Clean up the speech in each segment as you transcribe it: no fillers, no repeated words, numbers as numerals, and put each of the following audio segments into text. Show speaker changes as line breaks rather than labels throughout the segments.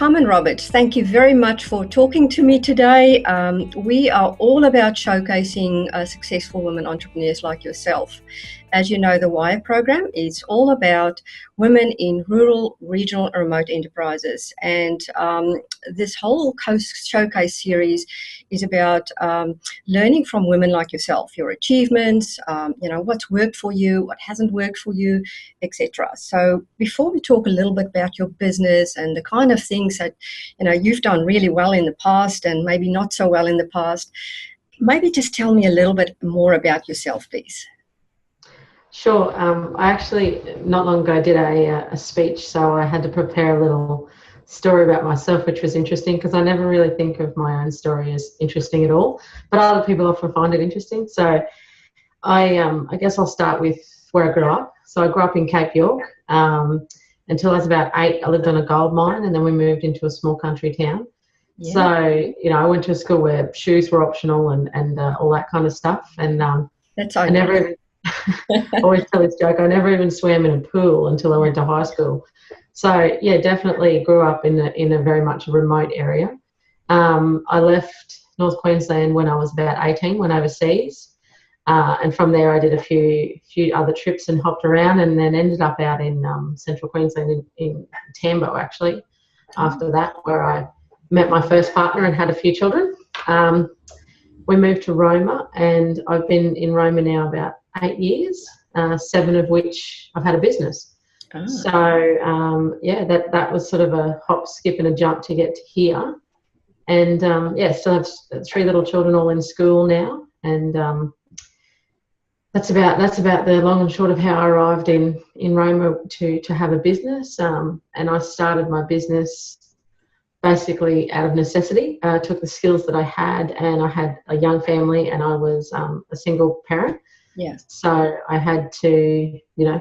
Carmen Roberts, thank you very much for talking to me today. We are all about showcasing successful women entrepreneurs like yourself. As you know, the WIRE program is all about women in rural, regional, and remote enterprises. And this whole showcase series is about learning from women like yourself, your achievements, what's worked for you, what hasn't worked for you, etc. So before we talk a little bit about your business and the kind of things that you've done really well in the past and maybe not so well in the past, maybe just tell me a little bit more about yourself, please.
Sure. I actually not long ago did a speech, so I had to prepare a little story about myself, which was interesting because I never really think of my own story as interesting at all, but other people often find it interesting. So I guess I'll start with where I grew up. So I grew up in Cape York. Until I was about 8, I lived on a gold mine, and then we moved into a small country town. Yeah. So, I went to a school where shoes were optional and all that kind of stuff. And
that's
I never even, I always tell this joke, I never even swam in a pool until I went to high school. So, yeah, definitely grew up in a very much remote area. I left North Queensland when I was about 18, went overseas. And from there, I did a few other trips and hopped around, and then ended up out in central Queensland in Tambo, actually, after that, where I met my first partner and had a few children. We moved to Roma, and I've been in Roma now about 8 years, 7 of which I've had a business. Oh. So, that was sort of a hop, skip and a jump to get to here. And, still have 3 little children all in school now, and that's about the long and short of how I arrived in Roma to have a business. And I started my business basically out of necessity. I took the skills that I had, and I had a young family, and I was a single parent.
Yeah.
So I had to,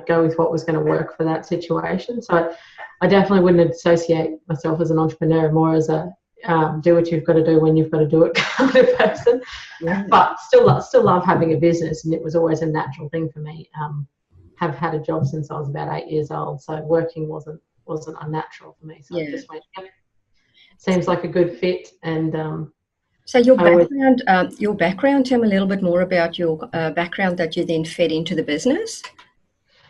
go with what was going to work for that situation. So I definitely wouldn't associate myself as an entrepreneur, more as a do what you've got to do when you've got to do it kind of person. Yeah. But still love having a business, and it was always a natural thing for me. Have had a job since I was about 8 years old, so working wasn't unnatural for me. So I just went, seems like a good fit. And
so your background, tell me a little bit more about your background that you then fed into the business.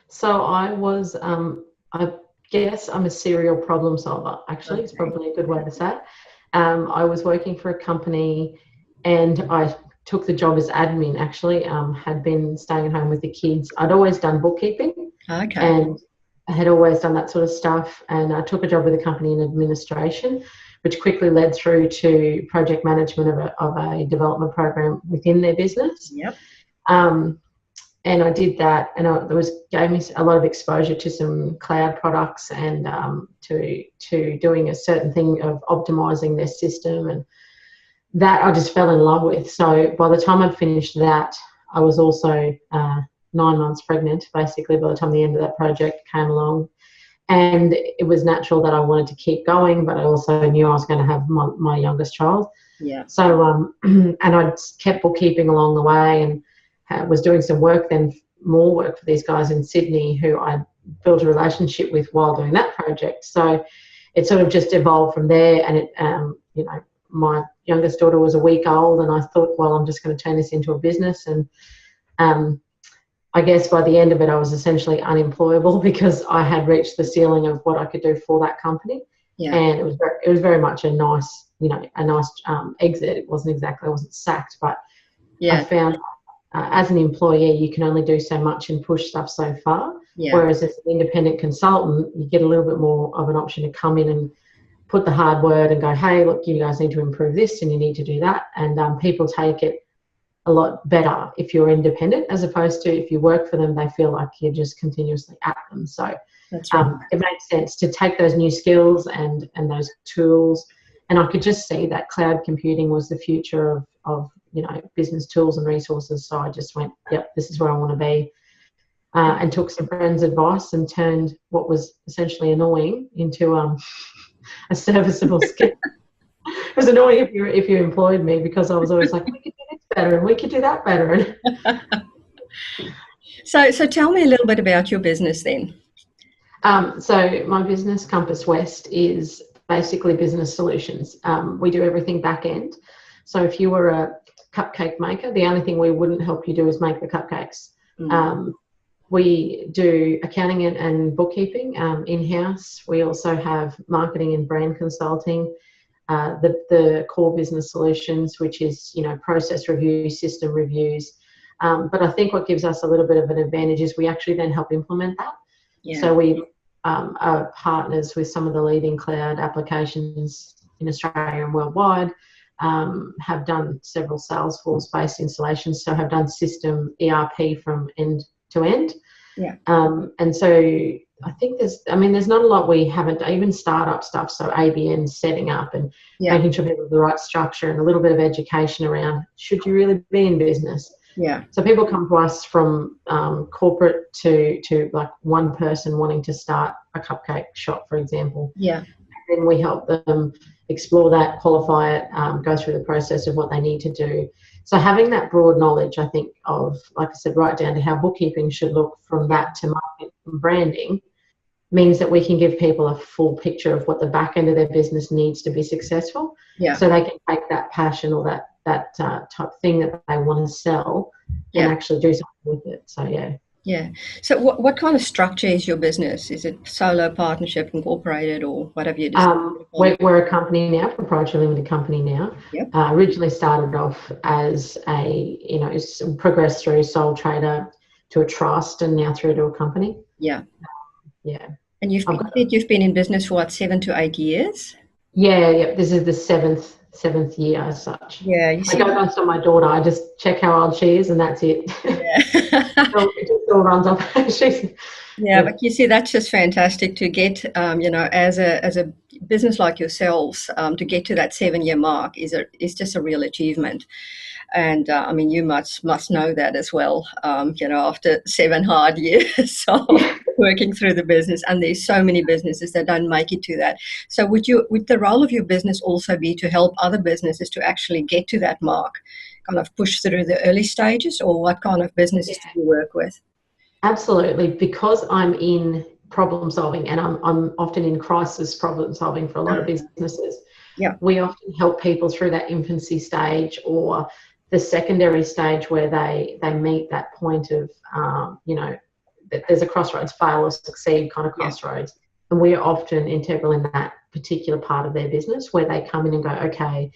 So I was, I guess I'm a serial problem solver, actually. Okay. It's probably a good way to say it. I was working for a company, and I took the job as admin, actually. Had been staying at home with the kids. I'd always done bookkeeping.
Okay.
And I had always done that sort of stuff. And I took a job with a company in administration, which quickly led through to project management of a development program within their business.
Yep.
And I did that, and gave me a lot of exposure to some cloud products and to doing a certain thing of optimizing their system, and that I just fell in love with. So by the time I'd finished that, I was also 9 months pregnant, basically, by the time the end of that project came along. And it was natural that I wanted to keep going, but I also knew I was going to have my youngest child.
Yeah.
So, and I kept bookkeeping along the way, and was doing some work then, more work for these guys in Sydney who I built a relationship with while doing that project. So it sort of just evolved from there. And it, my youngest daughter was a week old, and I thought, well, I'm just going to turn this into a business. And I guess by the end of it, I was essentially unemployable because I had reached the ceiling of what I could do for that company.
Yeah.
And it was very much a nice exit. I wasn't sacked, but I found, as an employee, you can only do so much and push stuff so far.
Yeah.
Whereas as an independent consultant, you get a little bit more of an option to come in and put the hard word and go, hey, look, you guys need to improve this and you need to do that. And people take it a lot better if you're independent, as opposed to if you work for them, they feel like you're just continuously at them. So
that's right.
It makes sense to take those new skills and those tools. And I could just see that cloud computing was the future of business tools and resources. So I just went, yep, this is where I want to be, and took some friends' advice and turned what was essentially annoying into a serviceable skill. It was annoying if you employed me, because I was always like, we could do this better and we could do that better.
So tell me a little bit about your business then.
So my business, Compass West, is basically business solutions. We do everything back end. So if you were a cupcake maker, the only thing we wouldn't help you do is make the cupcakes. We do accounting and bookkeeping in-house. We also have marketing and brand consulting, the core business solutions, which is, process reviews, system reviews. But I think what gives us a little bit of an advantage is we actually then help implement that. Yeah. So we are partners with some of the leading cloud applications in Australia and worldwide, have done several Salesforce-based installations, so have done system ERP from end to end. Yeah. And so I think there's not a lot we haven't, even startup stuff, so ABN setting up and making sure people have the right structure and a little bit of education around, should you really be in business? Yeah. So people come to us from corporate to like one person wanting to start a cupcake shop, for example. Yeah. And then we help them explore that, qualify it, go through the process of what they need to do. So having that broad knowledge, I think, of, like I said, right down to how bookkeeping should look, from that to marketing and branding, means that we can give people a full picture of what the back end of their business needs to be successful. Yeah. So they can take that passion or that type thing that they want to sell and actually do something with it. So, yeah.
Yeah. So what kind of structure is your business? Is it solo, partnership, incorporated, or what have you decided?
We're a company now, proprietary limited company now. Yep. Originally started off as progressed through sole trader to a trust and now through to a company. Yeah. Yeah.
And you've been in business for what, 7 to 8 years?
Yeah. This is the seventh year as such. Yeah, you see, I go past on my daughter. I just check how old she is, and that's it. Yeah. It just all runs off.
But you see, that's just fantastic to get. As a business like yourselves, to get to that 7-year mark is just a real achievement. And you must know that as well. After 7 hard years of working through the business, and there's so many businesses that don't make it to that. So would the role of your business also be to help other businesses to actually get to that mark, kind of push through the early stages, or what kind of businesses do you work with?
Absolutely, because I'm in problem solving, and I'm often in crisis problem solving for a lot of businesses. Yeah, we often help people through that infancy stage or the secondary stage where they meet that point of, that there's a crossroads, fail or succeed kind of crossroads. Yeah. And we're often integral in that particular part of their business where they come in and go, okay,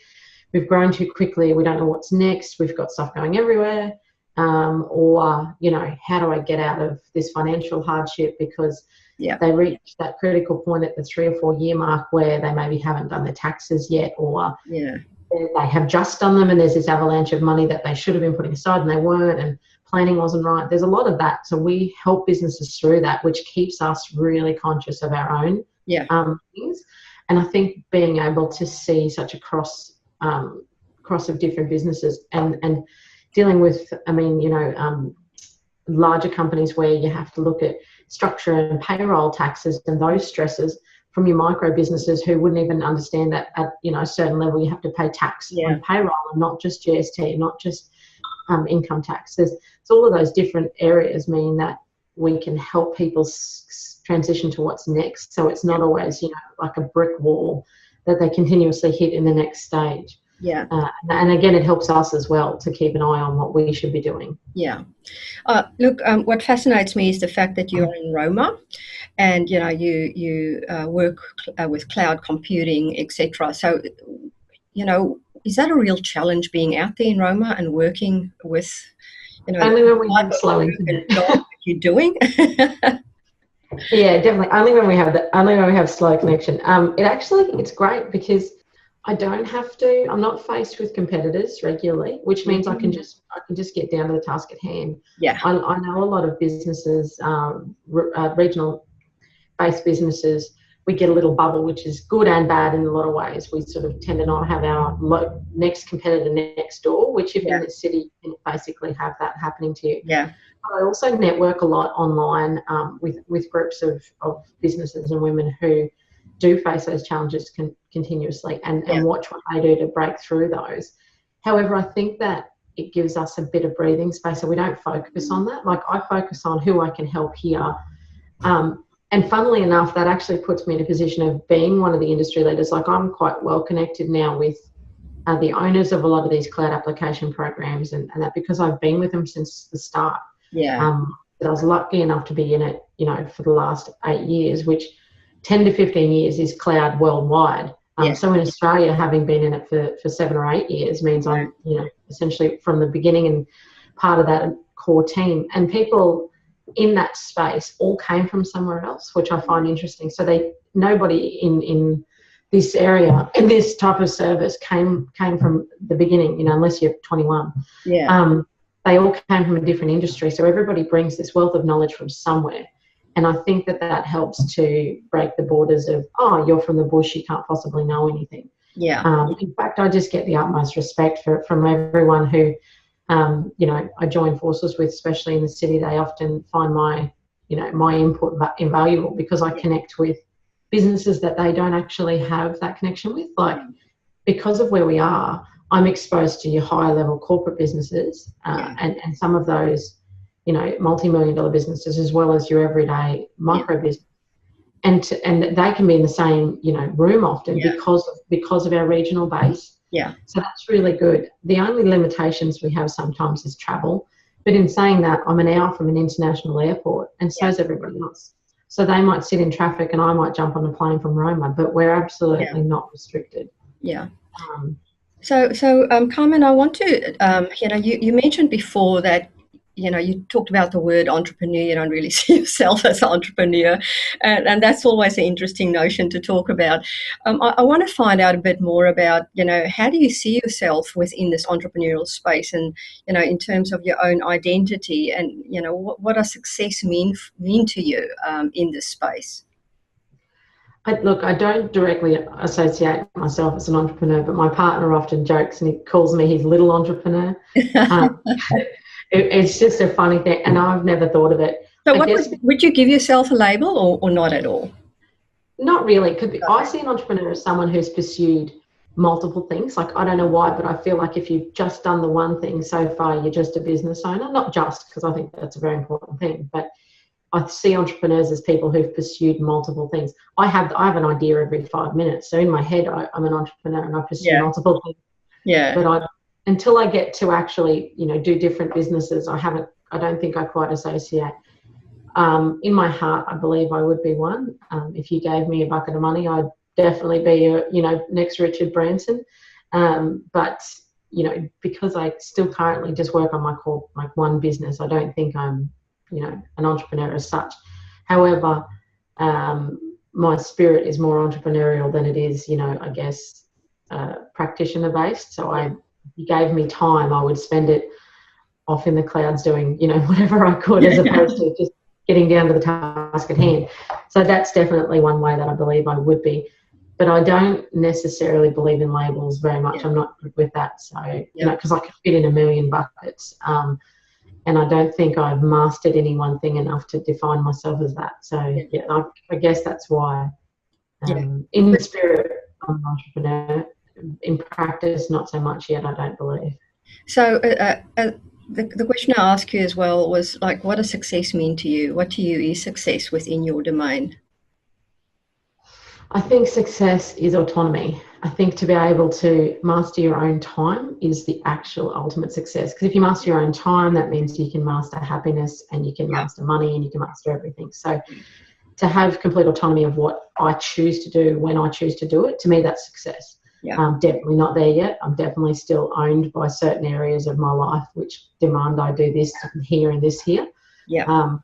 we've grown too quickly, we don't know what's next, we've got stuff going everywhere. Or, how do I get out of this financial hardship, because they reach that critical point at the 3 or 4 year mark where they maybe haven't done their taxes yet, or they have just done them and there's this avalanche of money that they should have been putting aside and they weren't, and planning wasn't right. There's a lot of that. So we help businesses through that, which keeps us really conscious of our own things. And I think being able to see such a cross of different businesses and dealing with, larger companies where you have to look at structure and payroll taxes and those stresses, from your micro businesses who wouldn't even understand that at a certain level you have to pay tax on payroll and not just GST, not just income tax. So all of those different areas mean that we can help people transition to what's next. So it's not always like a brick wall that they continuously hit in the next stage. Yeah. And again, it helps us as well to keep an eye on what we should be doing.
Yeah. Look, what fascinates me is the fact that you're in Roma, and you work with cloud computing, etc. So, is that a real challenge, being out there in Roma and working with,
only when we have slow internet
that you're doing?
Yeah, definitely. Only when we have slow connection. It's great because I'm not faced with competitors regularly, which means I can just get down to the task at hand. Yeah. I know a lot of businesses, regional based businesses, we get a little bubble, which is good and bad in a lot of ways. We sort of tend to not have our next competitor next door, which if in the city, you basically have that happening to you. Yeah. I also network a lot online with groups of businesses and women who do face those challenges continuously and watch what they do to break through those. However, I think that it gives us a bit of breathing space, so we don't focus on that. Like, I focus on who I can help here, And funnily enough, that actually puts me in a position of being one of the industry leaders. Like, I'm quite well connected now with the owners of a lot of these cloud application programs, and that because I've been with them since the start.
Yeah.
But I was lucky enough to be in it, for the last 8 years, which 10 to 15 years is cloud worldwide. So in Australia, having been in it for 7 or 8 years means I'm, essentially from the beginning and part of that core team. And people in that space all came from somewhere else, which I find interesting. So nobody in this area, in this type of service, came from the beginning, unless you're 21.
Yeah.
They all came from a different industry. So everybody brings this wealth of knowledge from somewhere. And I think that helps to break the borders of, oh, you're from the bush, you can't possibly know anything.
Yeah.
In fact, I just get the utmost respect from everyone who, I join forces with, especially in the city. They often find my input invaluable, because I connect with businesses that they don't actually have that connection with. Like, because of where we are, I'm exposed to your higher level corporate businesses and some of those, multi-million-dollar businesses, as well as your everyday micro business. And they can be in the same, room often because of our regional base.
Yeah.
So that's really good. The only limitations we have sometimes is travel. But in saying that, I'm an hour from an international airport, and so is everybody else. So they might sit in traffic and I might jump on a plane from Roma, but we're absolutely not restricted.
Yeah. So, Carmen, I want to, you mentioned before that, you talked about the word entrepreneur. You don't really see yourself as an entrepreneur, and that's always an interesting notion to talk about. I want to find out a bit more about, how do you see yourself within this entrepreneurial space, and, in terms of your own identity, and, what does success mean to you in this space?
Look, I don't directly associate myself as an entrepreneur, but my partner often jokes and he calls me his little entrepreneur. It's just a funny thing, and I've never thought of it.
So would you give yourself a label or not at all?
Not really. I see an entrepreneur as someone who's pursued multiple things. Like, I don't know why, but I feel like if you've just done the one thing so far, you're just a business owner. Not just, because I think that's a very important thing, but I see entrepreneurs as people who've pursued multiple things. I have an idea every 5 minutes. So in my head, I'm an entrepreneur and I pursue multiple things.
Yeah.
But until I get to actually, do different businesses, I don't think I quite associate. In my heart, I believe I would be one. If you gave me a bucket of money, I'd definitely be next Richard Branson. But, because I still currently just work on my core, like one business, I don't think I'm, an entrepreneur as such. However, my spirit is more entrepreneurial than it is, I guess, practitioner based. So if you gave me time, I would spend it off in the clouds doing, whatever I could, as opposed to just getting down to the task at hand. So that's definitely one way that I believe I would be. But I don't necessarily believe in labels very much. I'm not good with that. So, because I could fit in a million buckets. And I don't think I've mastered any one thing enough to define myself as that. So, I guess that's why. In the spirit, I'm an entrepreneur. In practice, not so much yet, I don't believe.
So the question I asked you as well was, like, what does success mean to you? What to you is success within your domain?
I think success is autonomy. I think to be able to master your own time is the actual ultimate success. Because if you master your own time, that means you can master happiness and you can master money and you can master everything. So to have complete autonomy of what I choose to do when I choose to do it, to me, that's success. Definitely not there yet. I'm definitely still owned by certain areas of my life which demand I do this here and this here. So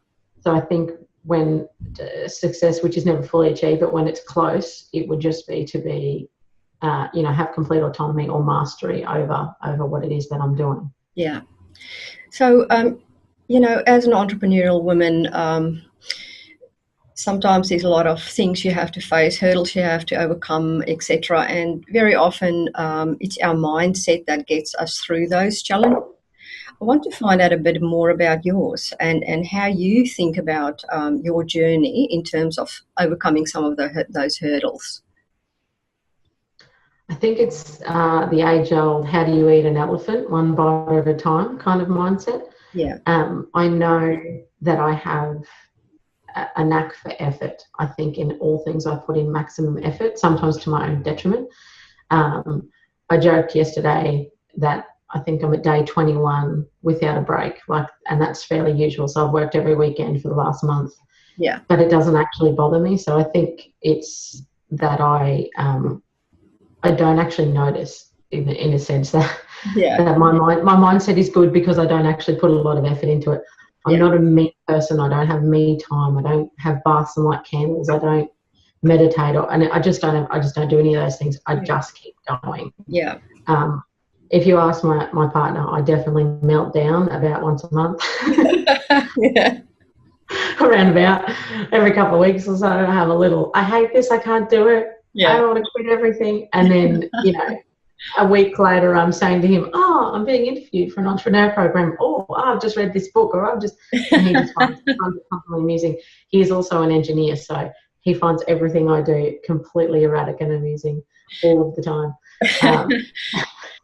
I think when success, which is never fully achieved, but when it's close, it would just be to be, have complete autonomy or mastery over what it is that I'm doing.
Yeah. So, as an entrepreneurial woman, sometimes there's a lot of things you have to face, hurdles you have to overcome, etc. And very often it's our mindset that gets us through those challenges. I want to find out a bit more about yours and how you think about your journey in terms of overcoming some of those hurdles.
I think it's the age-old, how do you eat an elephant, one bite at a time kind of mindset.
Yeah.
I know that I have a knack for effort. I think in all things I put in maximum effort, sometimes to my own detriment. I joked yesterday that I think I'm at day 21 without a break, and that's fairly usual. So I've worked every weekend for the last month.
Yeah.
But it doesn't actually bother me. So I think it's that I don't actually notice in a sense that, that my mindset is good because I don't actually put a lot of effort into it. I'm not a me person. I don't have me time. I don't have baths and light candles. I don't meditate, and I just don't do any of those things. I just keep going.
Yeah.
If you ask my partner, I definitely melt down about once a month.
Yeah.
Around about every couple of weeks or so, I have a little, I hate this, I can't do it.
Yeah.
I want to quit everything. And then, a week later, I'm saying to him, oh, I'm being interviewed for an entrepreneur program. Oh, I've just read this book, and he just finds it constantly amusing. He is also an engineer, so he finds everything I do completely erratic and amusing all of the time.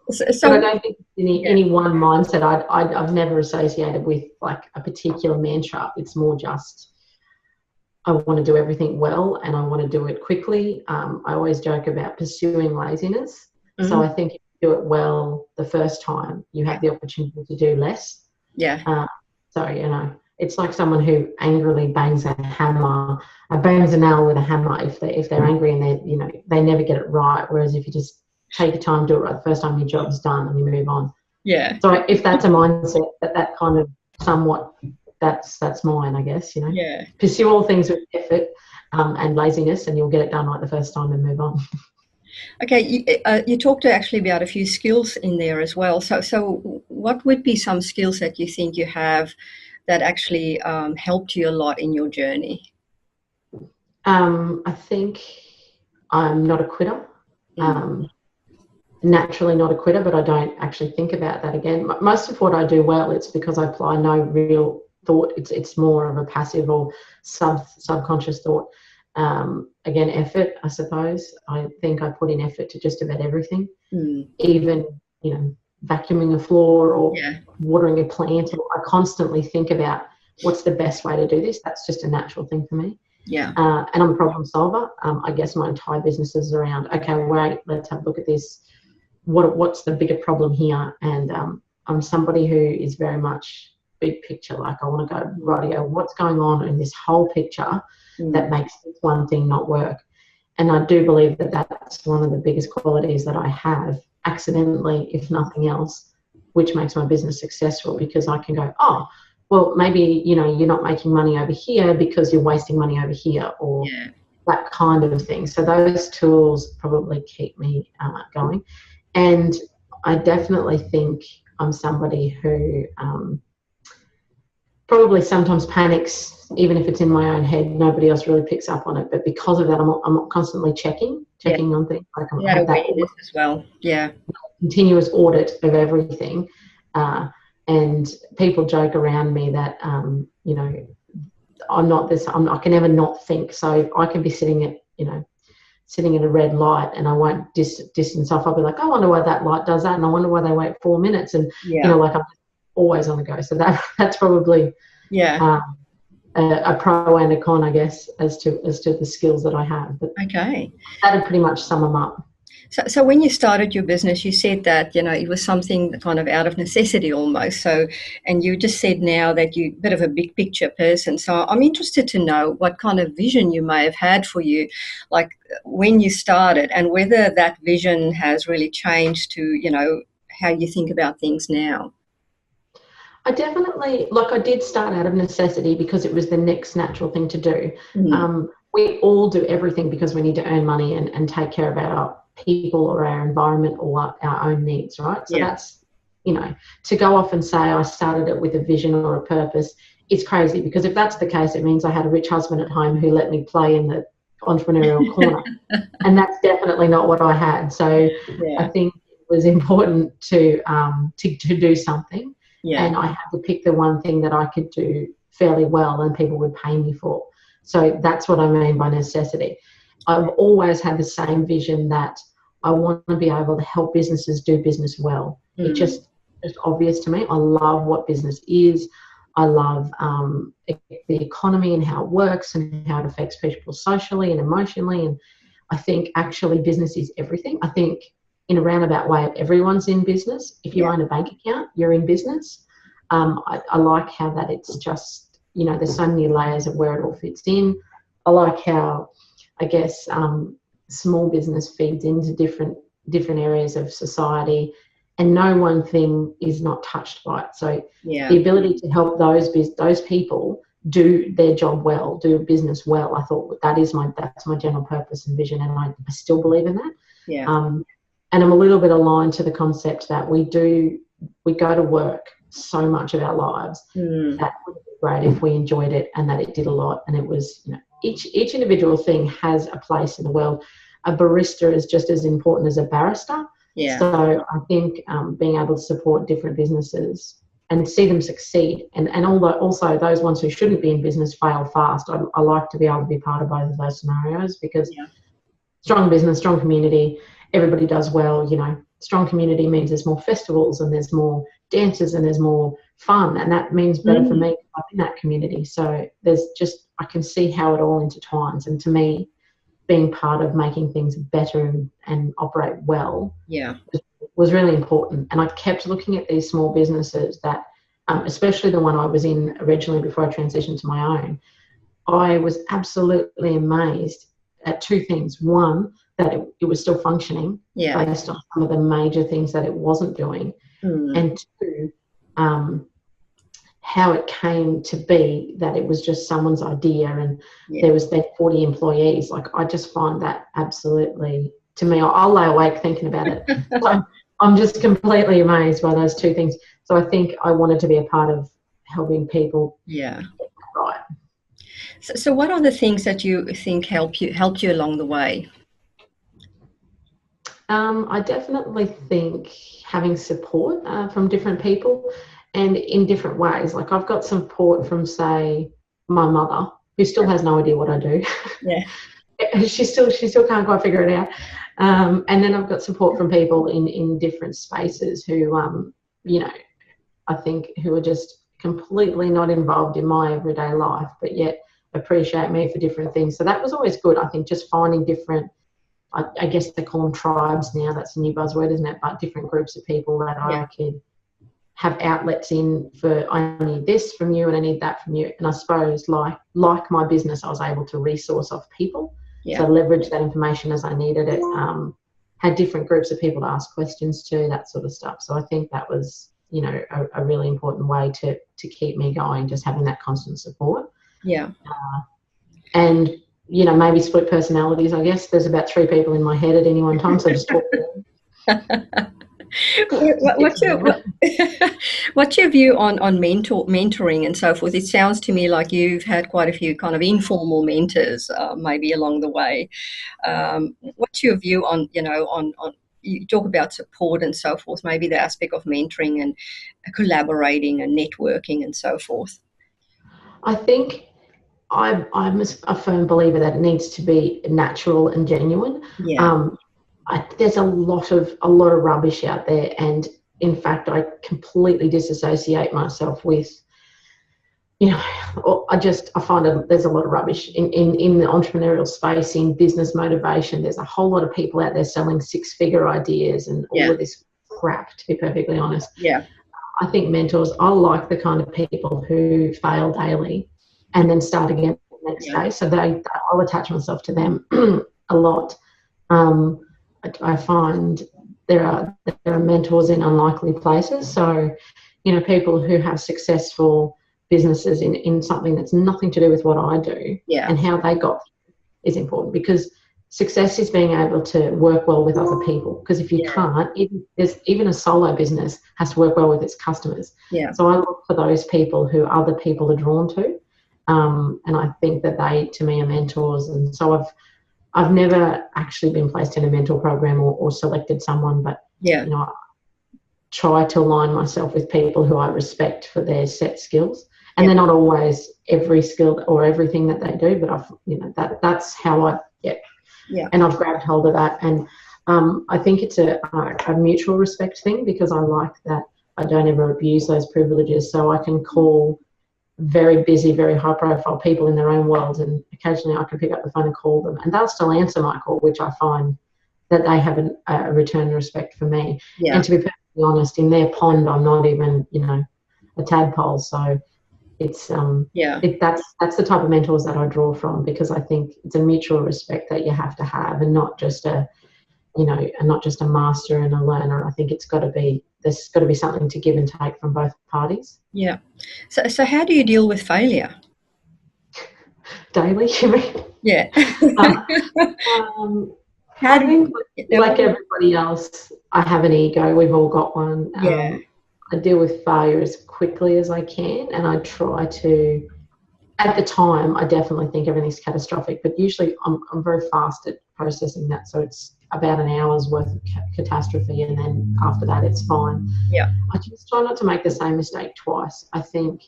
But I don't think any one mindset. I've never associated with like a particular mantra. It's more just I want to do everything well and I want to do it quickly. I always joke about pursuing laziness. Mm-hmm. So I think if you do it well the first time, you have the opportunity to do less.
Yeah.
So it's like someone who angrily bangs a nail with a hammer. If they're angry and they never get it right. Whereas if you just take your time, do it right the first time, your job's done and you move on.
Yeah.
So if that's a mindset, that kind of somewhat, that's mine, I guess,
Yeah.
Pursue all things with effort and laziness and you'll get it done right the first time and move on.
Okay, you talked actually about a few skills in there as well. So what would be some skills that you think you have that actually helped you a lot in your journey?
I think I'm not a quitter. Naturally not a quitter, but I don't actually think about that again. Most of what I do well, it's because I apply no real thought. It's more of a passive or subconscious thought. Again, effort, I suppose. I think I put in effort to just about everything, even vacuuming a floor or watering a plant. I constantly think about what's the best way to do this. That's just a natural thing for me.
Yeah.
And I'm a problem solver. I guess my entire business is around, okay, wait, let's have a look at this. What's the bigger problem here? And I'm somebody who is very much big picture. Like I want to go, rightio, what's going on in this whole picture that makes this one thing not work? And I do believe that that's one of the biggest qualities that I have accidentally, if nothing else, which makes my business successful because I can go, oh, well, maybe, you're not making money over here because you're wasting money over here or that kind of thing. So those tools probably keep me going. And I definitely think I'm somebody who probably sometimes panics, even if it's in my own head. Nobody else really picks up on it. But because of that, I'm constantly checking on things. Like I have that audit
as well. Yeah.
Continuous audit of everything. And people joke around me that, I'm not this, I can never not think. So I can be sitting at a red light and I won't distance off. I'll be like, I wonder why that light does that. And I wonder why they wait 4 minutes. And, I'm always on the go. So that's probably a pro and a con, I guess, as to the skills that I have. But
okay.
That'd pretty much sum them up.
So when you started your business, you said that, it was something kind of out of necessity almost. So, and you just said now that you're a bit of a big picture person. So I'm interested to know what kind of vision you may have had for you, like when you started, and whether that vision has really changed to, how you think about things now.
I definitely, I did start out of necessity because it was the next natural thing to do. We all do everything because we need to earn money and take care of our people or our environment or our own needs, right? So that's, to go off and say I started it with a vision or a purpose, it's crazy, because if that's the case, it means I had a rich husband at home who let me play in the entrepreneurial corner. And that's definitely not what I had. So I think it was important to do something. And I had to pick the one thing that I could do fairly well and people would pay me for. So that's what I mean by necessity. I've always had the same vision that I want to be able to help businesses do business well. It's just obvious to me. I love what business is. I love the economy and how it works and how it affects people socially and emotionally. And I think actually business is everything. I think in a roundabout way, everyone's in business. If you own a bank account, you're in business. I like how that it's just, there's so many layers of where it all fits in. I like how, I guess, small business feeds into different areas of society, and no one thing is not touched by it. So the ability to help those people do their job well, do business well, I thought that's my general purpose and vision, and I still believe in that. And I'm a little bit aligned to the concept that we go to work so much of our lives. That would be great if we enjoyed it and that it did a lot, and it was, each individual thing has a place in the world. A barista is just as important as a barrister. So I think being able to support different businesses and see them succeed, and also those ones who shouldn't be in business fail fast. I like to be able to be part of both of those scenarios, because strong business, strong community, everybody does well. Strong community means there's more festivals and there's more dances and there's more fun, and that means better for me in that community. So I can see how it all intertwines, and to me, being part of making things better and operate well was really important. And I kept looking at these small businesses that, especially the one I was in originally before I transitioned to my own, I was absolutely amazed at two things. One, that it was still functioning based on some of the major things that it wasn't doing. And two, how it came to be that it was just someone's idea, and there was 40 employees. Like, I just find that absolutely, to me, I'll lay awake thinking about it. So I'm just completely amazed by those two things. So I think I wanted to be a part of helping people get right.
So what are the things that you think helped you along the way?
I definitely think having support from different people, and in different ways. Like, I've got support from, say, my mother, who still has no idea what I do. She still can't quite figure it out. And then I've got support from people in different spaces who, I think who are just completely not involved in my everyday life, but yet appreciate me for different things. So that was always good. I think just finding different, I guess they call them tribes now. That's a new buzzword, isn't it? But different groups of people that I could have outlets in for, I need this from you and I need that from you. And I suppose like my business, I was able to resource off people. So leverage that information as I needed it. Had different groups of people to ask questions to, that sort of stuff. So I think that was, a really important way to keep me going, just having that constant support. And, maybe split personalities, I guess. There's about 3 people in my head at any one time, so just talk to them.
What's your view on mentoring and so forth? It sounds to me like you've had quite a few kind of informal mentors, maybe along the way. What's your view on you talk about support and so forth, maybe the aspect of mentoring and collaborating and networking and so forth?
I think I'm a firm believer that it needs to be natural and genuine. There's a lot of rubbish out there, and in fact, I completely disassociate myself with. I find there's a lot of rubbish in the entrepreneurial space, in business motivation. There's a whole lot of people out there selling 6-figure ideas and all of this crap, to be perfectly honest. I think mentors, I like the kind of people who fail daily and then start again the next day. So I'll attach myself to them a lot. I find there are mentors in unlikely places. So, people who have successful businesses in something that's nothing to do with what I do, and how they got is important, because success is being able to work well with other people. Because if you can't, even a solo business has to work well with its customers. So I look for those people who other people are drawn to, and I think that they, to me, are mentors. And so I've never actually been placed in a mentor program or selected someone, but I try to align myself with people who I respect for their set skills. And they're not always every skill or everything that they do, but that's how I get. And I've grabbed hold of that. And I think it's a mutual respect thing, because I like that I don't ever abuse those privileges. So I can call very busy, very high-profile people in their own world, and occasionally I can pick up the phone and call them, and they'll still answer my call, which I find that they have a return respect for me.
Yeah.
And to be perfectly honest, in their pond, I'm not even, a tadpole. So it's that's the type of mentors that I draw from, because I think it's a mutual respect that you have to have, and not just a master and a learner. I think there's got to be something to give and take from both parties.
Yeah. So how do you deal with failure?
Daily, you mean?
Yeah.
I think, like everybody else, I have an ego. We've all got one.
Yeah.
I deal with failure as quickly as I can, and I try to. At the time, I definitely think everything's catastrophic, but usually I'm very fast at processing that. So it's about an hour's worth of catastrophe, and then after that, it's fine.
Yeah.
I just try not to make the same mistake twice. I think,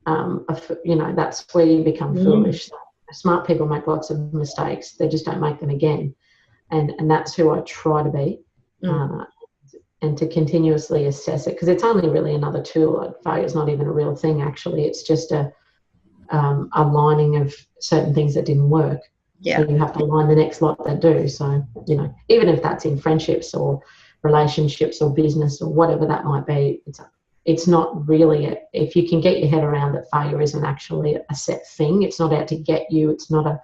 that's where you become foolish. Smart people make lots of mistakes. They just don't make them again. And that's who I try to be, and to continuously assess it, because it's only really another tool. Like, failure is not even a real thing, actually. It's just a lining of certain things that didn't work.
Yeah.
So you have to line the next lot that do. So, even if that's in friendships or relationships or business or whatever that might be, it's not really if you can get your head around that failure isn't actually a set thing. It's not out to get you. It's not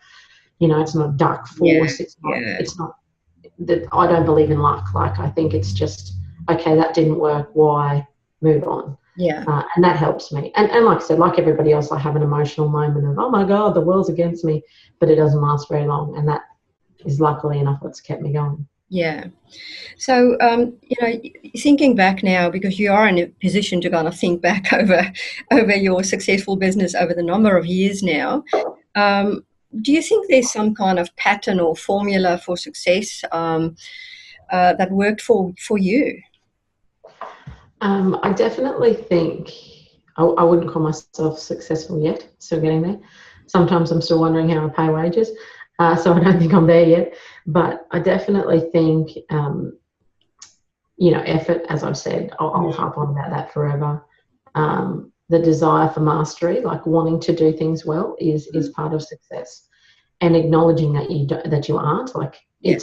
it's not dark force.
Yeah.
It's not that. I don't believe in luck. Like, I think it's just, okay, that didn't work. Why? Move on.
Yeah.
And that helps me. And like I said, like everybody else, I have an emotional moment of, oh my God, the world's against me, but it doesn't last very long. And that is luckily enough what's kept me going.
Yeah. So, thinking back now, because you are in a position to kind of think back over your successful business over the number of years now, do you think there's some kind of pattern or formula for success that worked for you?
I definitely think I wouldn't call myself successful yet. Still getting there. Sometimes I'm still wondering how I pay wages. So I don't think I'm there yet. But I definitely think, effort, as I've said, I'll harp on about that forever. The desire for mastery, like wanting to do things well, is part of success. And acknowledging that you aren't, like, you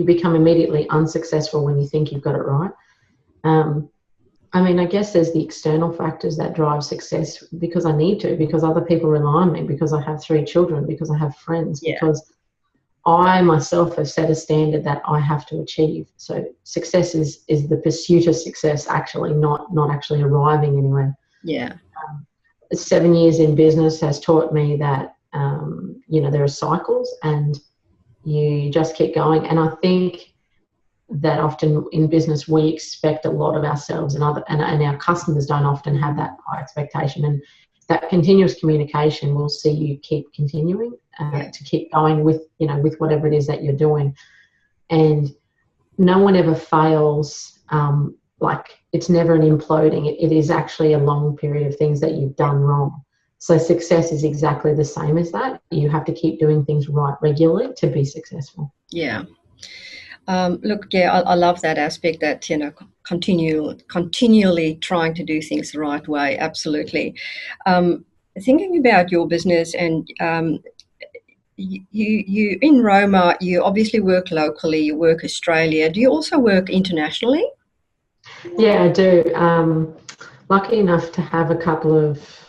become immediately unsuccessful when you think you've got it right. I guess there's the external factors that drive success, because I need to, because other people rely on me, because I have 3 children, because I have friends, because I myself have set a standard that I have to achieve. So success is the pursuit of success, actually, not actually arriving anywhere.
Yeah.
7 years in business has taught me that, there are cycles, and you just keep going. And I think that often in business we expect a lot of ourselves, and our customers don't often have that high expectation, and that continuous communication will see you keep continuing to keep going with whatever it is that you're doing. And no one ever fails. Like, it's never an imploding. It is actually a long period of things that you've done wrong. So success is exactly the same as that. You have to keep doing things right regularly to be successful.
Yeah. Look, I love that aspect, that, continually trying to do things the right way. Absolutely. Thinking about your business, and you in Roma, you obviously work locally, you work Australia. Do you also work internationally?
Yeah, I do. Lucky enough to have a couple of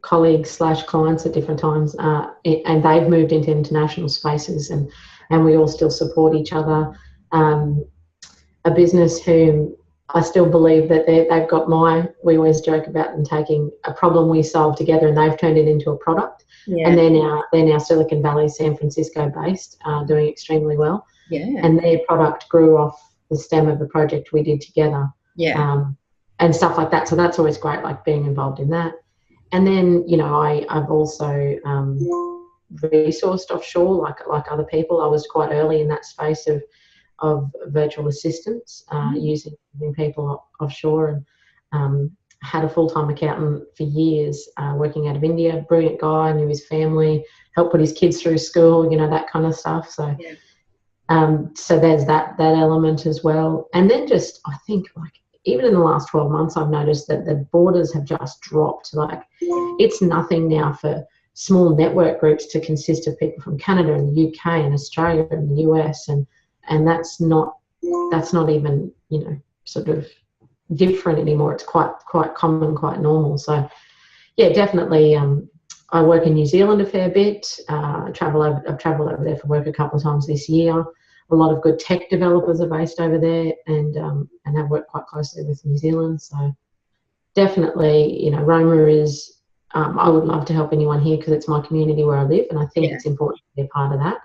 colleagues / clients at different times, and they've moved into international spaces, and we all still support each other. A business whom I still believe that they've got we always joke about them taking a problem we solve together, and they've turned it into a product. Yeah. And they're now Silicon Valley, San Francisco based, doing extremely well.
Yeah.
And their product grew off the stem of the project we did together.
Yeah.
And stuff like that. So that's always great, like being involved in that. And then, I've also resourced offshore, like other people. I was quite early in that space of virtual assistants, using people offshore, and had a full-time accountant for years, working out of India. Brilliant guy, knew his family, helped put his kids through school, that kind of stuff. So, so there's that element as well. And then just, I think, like, even in the last 12 months, I've noticed that the borders have just dropped. Like, it's nothing now for small network groups to consist of people from Canada and the UK and Australia and the US, and that's not even, you know, sort of different anymore. It's quite common, quite normal. So yeah, definitely. I work in New Zealand a fair bit. I've travelled over there for work a couple of times this year. A lot of good tech developers are based over there, and have worked quite closely with New Zealand. So definitely, you know, Roma is. I would love to help anyone here because it's my community where I live, and I think it's important to be a part of that.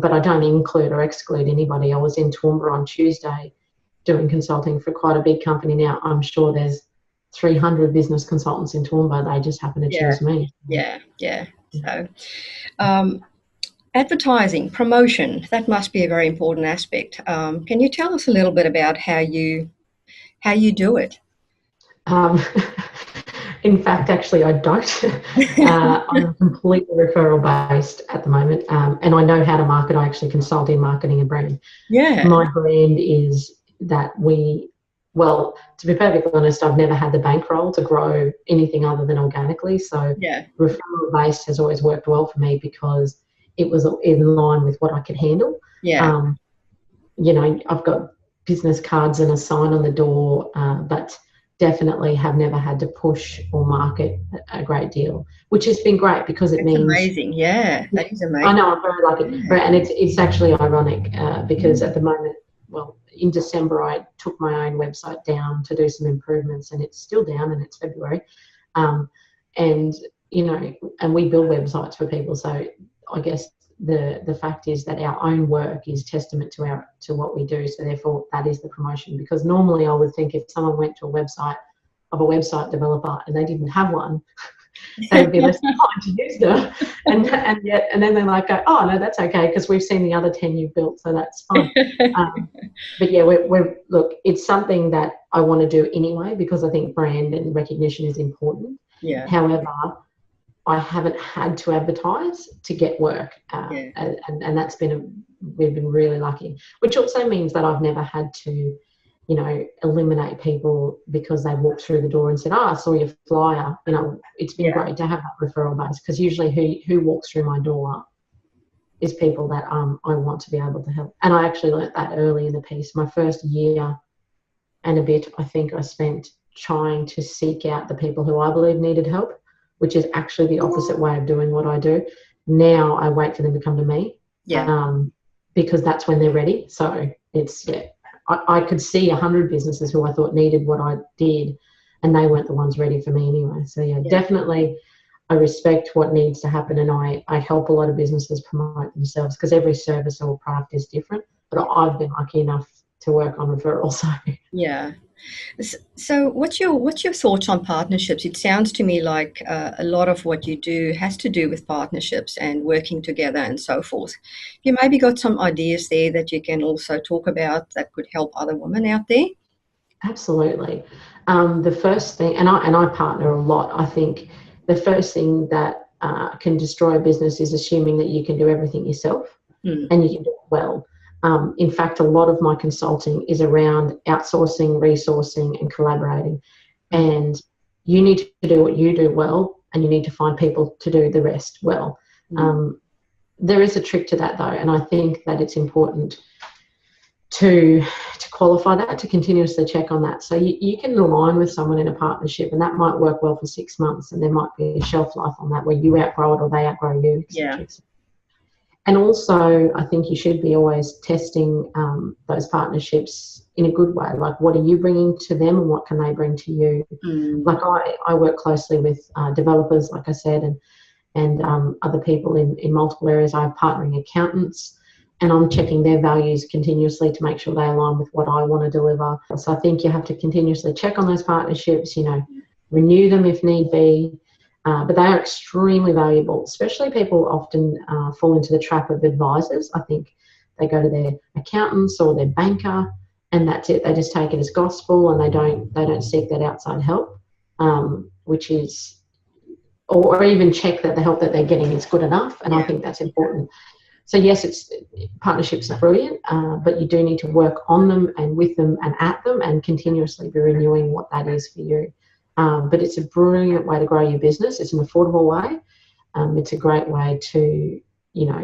But I don't include or exclude anybody. I was in Toowoomba on Tuesday doing consulting for quite a big company. Now I'm sure there's 300 business consultants in Toowoomba. They just happen to choose me.
Yeah. So, advertising, promotion, that must be a very important aspect. Can you tell us a little bit about how you do it?
In fact, actually, I don't. I'm completely referral based at the moment, and I know how to market. I actually consult in marketing and brand.
Yeah.
My brand is that well, to be perfectly honest, I've never had the bankroll to grow anything other than organically. So referral based has always worked well for me because it was in line with what I could handle.
Yeah.
You know, I've got business cards and a sign on the door, but definitely have never had to push or market a great deal, which has been great because it means
amazing. Yeah, that is amazing.
I know, I'm very lucky. And it's actually ironic because at the moment, well, in December, I took my own website down to do some improvements, and it's still down, and it's February. And, you know, and we build websites for people. So I guess the fact is that our own work is testament to what we do. So therefore, that is the promotion. Because normally I would think if someone went to a website of a website developer and they didn't have one, they would be less inclined to use them, and then they're like, oh no, that's okay because we've seen the other 10 you've built, so that's fine. But yeah, we're look, it's something that I want to do anyway because I think brand and recognition is important.
Yeah.
However, I haven't had to advertise to get work, and that's we've been really lucky. Which also means that I've never had to, you know, eliminate people because they walked through the door and said, I saw your flyer. You know, it's been great to have that referral base because usually who walks through my door is people that I want to be able to help. And I actually learnt that early in the piece. My first year and a bit, I think I spent trying to seek out the people who I believe needed help, which is actually the opposite way of doing what I do. Now I wait for them to come to me because that's when they're ready. So it's, I could see 100 businesses who I thought needed what I did, and they weren't the ones ready for me anyway. So definitely I respect what needs to happen, and I help a lot of businesses promote themselves because every service or product is different. But I've been lucky enough to work on referrals. So.
Yeah. So what's your thoughts on partnerships? It sounds to me like a lot of what you do has to do with partnerships and working together and so forth. You maybe got some ideas there that you can also talk about that could help other women out there?
Absolutely. The first thing, and I partner a lot, I think the first thing that can destroy a business is assuming that you can do everything yourself and you can do it well. In fact, a lot of my consulting is around outsourcing, resourcing, and collaborating. And you need to do what you do well, and you need to find people to do the rest well. There is a trick to that, though, and I think that it's important to qualify that, to continuously check on that. So you can align with someone in a partnership, and that might work well for 6 months, and there might be a shelf life on that where you outgrow it or they outgrow you, etc. And also, I think you should be always testing those partnerships in a good way. Like, what are you bringing to them and what can they bring to you? Like, I work closely with developers, like I said, and other people in multiple areas. I have partnering accountants, and I'm checking their values continuously to make sure they align with what I want to deliver. So I think you have to continuously check on those partnerships, you know, renew them if need be. But they are extremely valuable, especially people often fall into the trap of advisors. I think they go to their accountants or their banker, and that's it. They just take it as gospel, and they don't seek that outside help, which is, or even check that the help that they're getting is good enough. And I think that's important. So yes, partnerships are brilliant, but you do need to work on them and with them and at them and continuously be renewing what that is for you. But it's a brilliant way to grow your business. It's an affordable way. It's a great way to,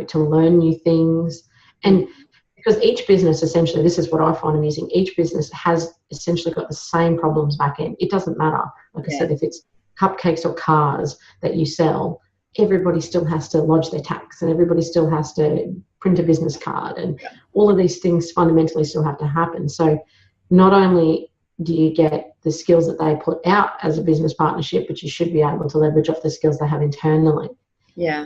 to learn new things. And because each business, essentially, this is what I find amusing, each business has essentially got the same problems back end. It doesn't matter. Like I said, if it's cupcakes or cars that you sell, everybody still has to lodge their tax and everybody still has to print a business card, and all of these things fundamentally still have to happen. So not only do you get the skills that they put out as a business partnership, but you should be able to leverage off the skills they have internally.
Yeah.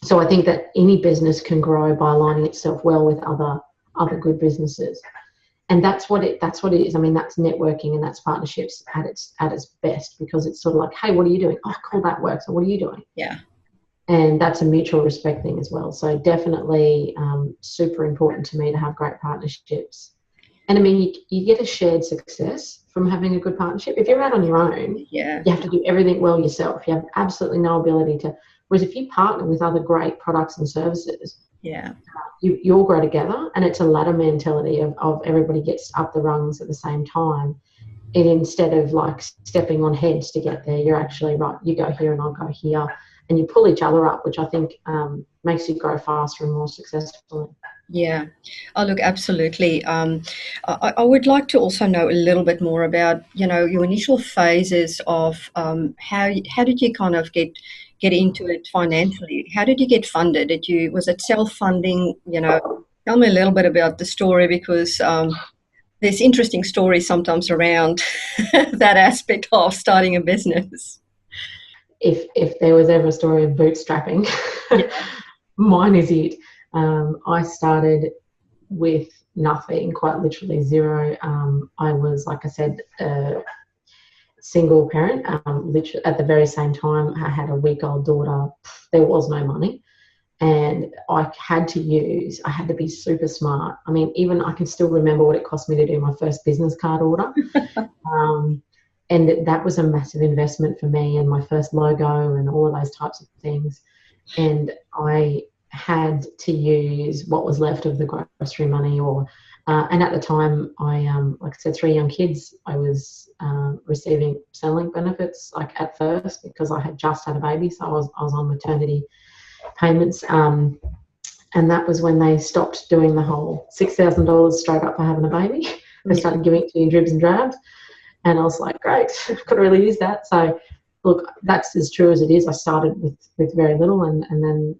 So I think that any business can grow by aligning itself well with other good businesses. And that's what it is. I mean, that's networking and that's partnerships at its best, because it's sort of like, hey, what are you doing? Oh, cool, that works. So what are you doing?
Yeah.
And that's a mutual respect thing as well. So definitely super important to me to have great partnerships. And I mean, you get a shared success from having a good partnership. If you're out on your own, you have to do everything well yourself. You have absolutely no ability to. Whereas if you partner with other great products and services, you all grow together, and it's a ladder mentality of everybody gets up the rungs at the same time. And instead of like stepping on heads to get there, you're actually right. You go here and I'll go here, and you pull each other up, which I think makes you grow faster and more successfully.
Yeah. Oh, look, absolutely. I would like to also know a little bit more about, your initial phases of how did you kind of get into it financially? How did you get funded? Was it self-funding? Tell me a little bit about the story, because there's interesting stories sometimes around that aspect of starting a business.
If there was ever a story of bootstrapping, mine is it. I started with nothing, quite literally zero. I was, like I said, a single parent. Literally at the very same time, I had a week-old daughter. There was no money, and I had to be super smart. I mean, even I can still remember what it cost me to do my first business card order. And that was a massive investment for me, and my first logo and all of those types of things. And I had to use what was left of the grocery money, and at the time I like I said, 3 young kids. I was receiving Centrelink benefits like at first, because I had just had a baby, so I was on maternity payments, and that was when they stopped doing the whole $6,000 straight up for having a baby. They started giving it to you in dribs and drabs, and I was like, great, could really use that. So look, that's as true as it is. I started with very little, and then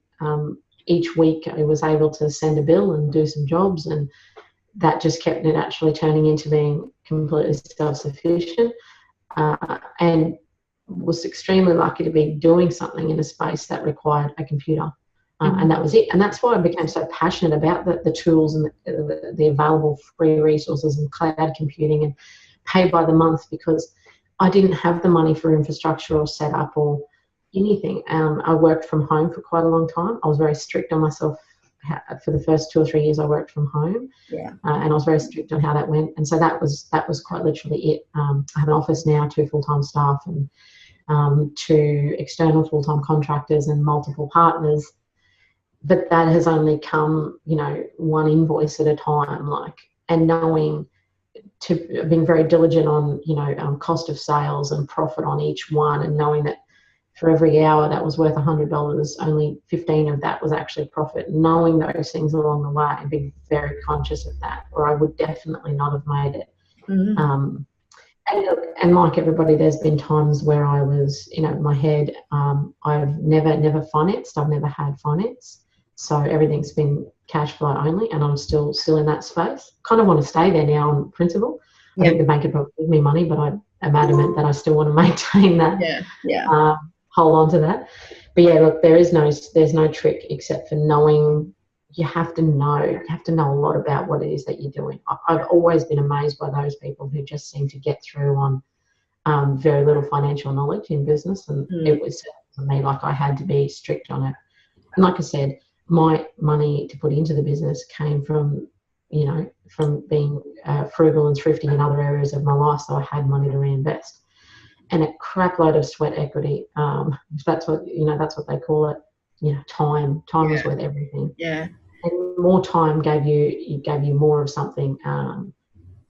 each week I was able to send a bill and do some jobs, and that just kept it actually turning into being completely self-sufficient, and was extremely lucky to be doing something in a space that required a computer, and that was it. And that's why I became so passionate about the tools and the available free resources and cloud computing and pay by the month, because I didn't have the money for infrastructure or setup or anything. I worked from home for quite a long time. I was very strict on myself. For the first 2 or 3 years I worked from home, and I was very strict on how that went. And so that was quite literally it. I have an office now, 2 full-time staff, and 2 external full-time contractors and multiple partners. But that has only come, one invoice at a time, and knowing to being very diligent on, cost of sales and profit on each one, and knowing that for every hour that was worth $100, only 15 of that was actually profit. Knowing those things along the way and being very conscious of that, or I would definitely not have made it. And like everybody, there's been times where I was, in my head, I've never financed. I've never had finance. So everything's been cash flow only, and I'm still in that space. Kind of want to stay there now on principle. I think the bank could probably give me money, but I'm adamant that I still want to maintain that. Hold on to that. But look, there's no trick except for knowing. You have to know a lot about what it is that you're doing. I've always been amazed by those people who just seem to get through on very little financial knowledge in business, and it was for me like I had to be strict on it. And like I said, my money to put into the business came from being frugal and thrifty in other areas of my life, so I had money to reinvest. And a crap load of sweat equity. That's what they call it. time was worth everything.
Yeah.
And more time gave you more of something.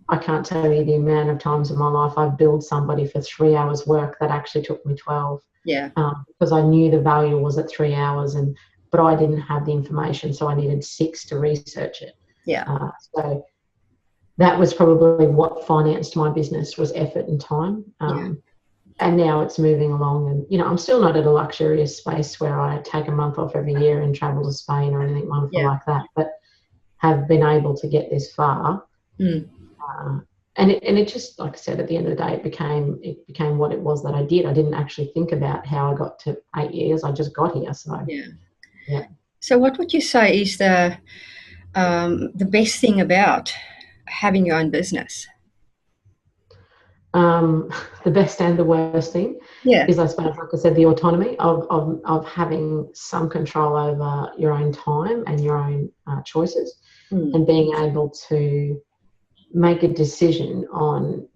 I can't tell you the amount of times in my life I've billed somebody for 3 hours work that actually took me 12.
Yeah.
Because I knew the value was at 3 hours, but I didn't have the information, so I needed 6 to research it.
Yeah.
So that was probably what financed my business, was effort and time. And now it's moving along, and I'm still not at a luxurious space where I take a month off every year and travel to Spain or anything wonderful like that, but have been able to get this far. And it just, like I said, at the end of the day, it became what it was that I did. I didn't actually think about how I got to 8 years. I just got here. So yeah.
So what would you say is the best thing about having your own business?
The best and the worst thing is, I suppose, like I said, the autonomy of having some control over your own time and your own choices, and being able to make a decision on,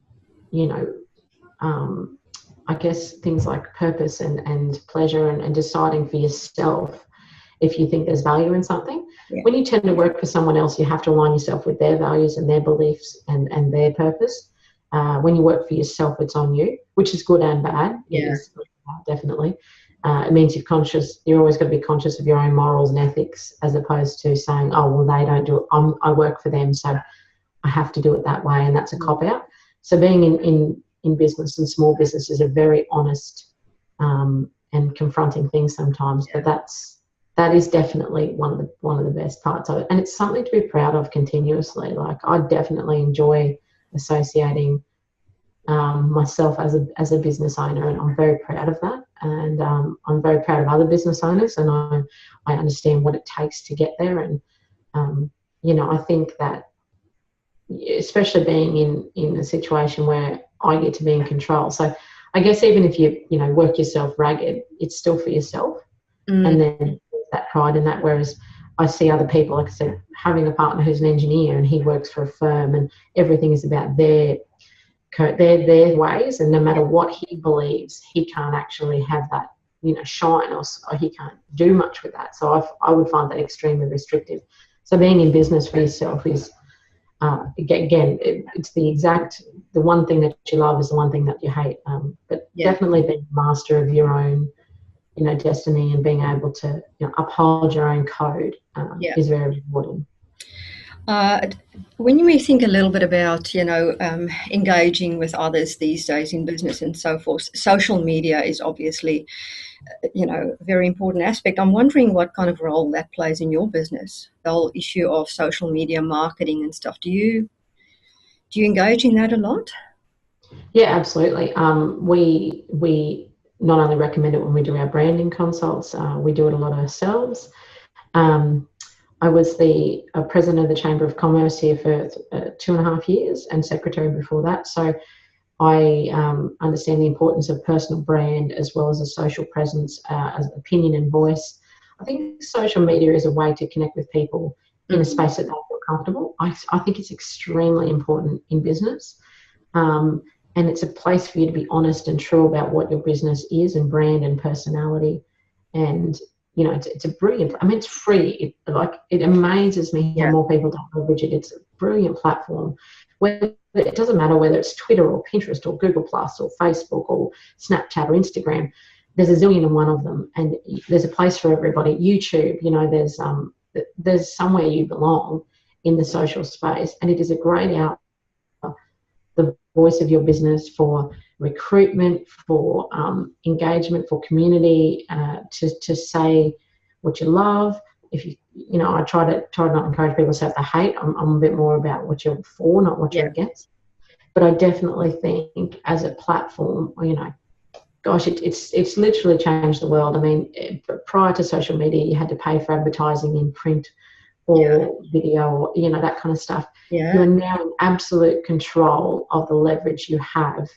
I guess things like purpose and pleasure, and deciding for yourself if you think there's value in something. When you tend to work for someone else, you have to align yourself with their values and their beliefs and their purpose. When you work for yourself, it's on you, which is good and bad. It is, definitely. It means you're always got to be conscious of your own morals and ethics, as opposed to saying, oh, well, they don't do it. I work for them, so I have to do it that way, and that's a cop-out. So being in business and small business is a very honest and confronting thing sometimes, but that is definitely one of the best parts of it, and it's something to be proud of continuously. Like, I definitely enjoy associating myself as a business owner, and I'm very proud of that, and I'm very proud of other business owners, and I understand what it takes to get there. And I think that, especially being in a situation where I get to be in control, so I guess even if you work yourself ragged, it's still for yourself, and then that pride in that. Whereas I see other people, like I said, having a partner who's an engineer and he works for a firm, and everything is about their ways, and no matter what he believes, he can't actually have that shine, or he can't do much with that. So I would find that extremely restrictive. So being in business for yourself is, again, it's the one thing that you love is the one thing that you hate, but definitely being master of your own destiny, and being able to uphold your own code is very important.
When we think a little bit about engaging with others these days in business and so forth, social media is obviously a very important aspect. I'm wondering what kind of role that plays in your business, the whole issue of social media marketing and stuff. Do you engage in that a lot?
Yeah, absolutely. We not only recommend it when we do our branding consults, we do it a lot ourselves. I was the president of the Chamber of Commerce here for 2.5 years, and secretary before that. So I understand the importance of personal brand as well as a social presence, as opinion and voice. I think social media is a way to connect with people in a space that they feel comfortable. I think it's extremely important in business. And it's a place for you to be honest and true about what your business is, and brand and personality. And it's a brilliant. I mean, it's free. It amazes me how more people don't leverage it. It's a brilliant platform. It doesn't matter whether it's Twitter or Pinterest or Google Plus or Facebook or Snapchat or Instagram. There's a zillion and one of them, and there's a place for everybody. YouTube, there's somewhere you belong in the social space, and it is a great outlet. The voice of your business for recruitment, for engagement, for community, to say what you love. If I try to not encourage people to say what they hate. I'm a bit more about what you're for, not what you're against. But I definitely think as a platform, gosh, it's literally changed the world. I mean, prior to social media, you had to pay for advertising in print or video, or that kind of stuff. You are now in absolute control of the leverage you have